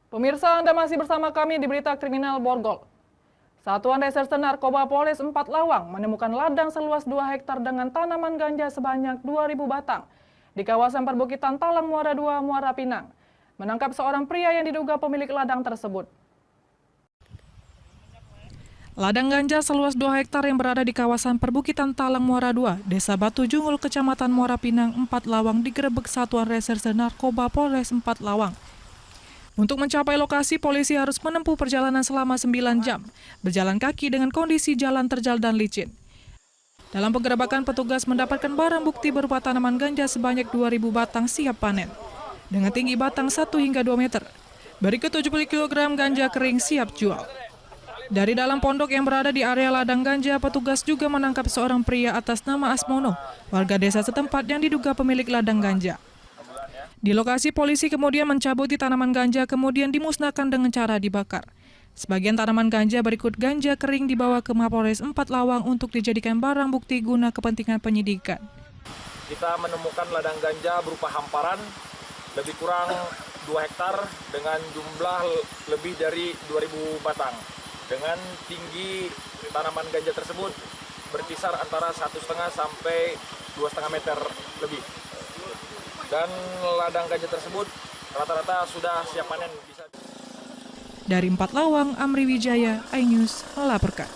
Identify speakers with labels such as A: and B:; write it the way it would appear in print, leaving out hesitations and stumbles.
A: Pemirsa, Anda masih bersama kami di Berita Kriminal Borgol. Satuan Reserse Narkoba Polres 4 Lawang menemukan ladang seluas 2 hektar dengan tanaman ganja sebanyak 2.000 batang di kawasan perbukitan Talang Muara 2, Muara Pinang. Menangkap seorang pria yang diduga pemilik ladang tersebut. Ladang ganja seluas 2 hektar yang berada di kawasan perbukitan Talang Muara 2, Desa Batu Jungul, Kecamatan Muara Pinang, 4 Lawang digerebek Satuan Reserse Narkoba Polres 4 Lawang. Untuk mencapai lokasi, polisi harus menempuh perjalanan selama 9 jam, berjalan kaki dengan kondisi jalan terjal dan licin. Dalam penggerebekan, petugas mendapatkan barang bukti berupa tanaman ganja sebanyak 2.000 batang siap panen, dengan tinggi batang 1 hingga 2 meter. Berikut 70 kg ganja kering siap jual. Dari dalam pondok yang berada di area ladang ganja, petugas juga menangkap seorang pria atas nama Asmono, warga desa setempat yang diduga pemilik ladang ganja. Di lokasi, polisi kemudian mencabuti tanaman ganja kemudian dimusnahkan dengan cara dibakar. Sebagian tanaman ganja berikut ganja kering dibawa ke Mapolres 4 Lawang untuk dijadikan barang bukti guna kepentingan penyidikan.
B: Kita menemukan ladang ganja berupa hamparan lebih kurang 2 hektar dengan jumlah lebih dari 2.000 batang. Dengan tinggi tanaman ganja tersebut berkisar antara 1,5 sampai 2,5 meter lebih. Dan ladang ganja tersebut rata-rata sudah siap panen. Dari 4 Lawang, Amri Wijaya, iNews melaporkan.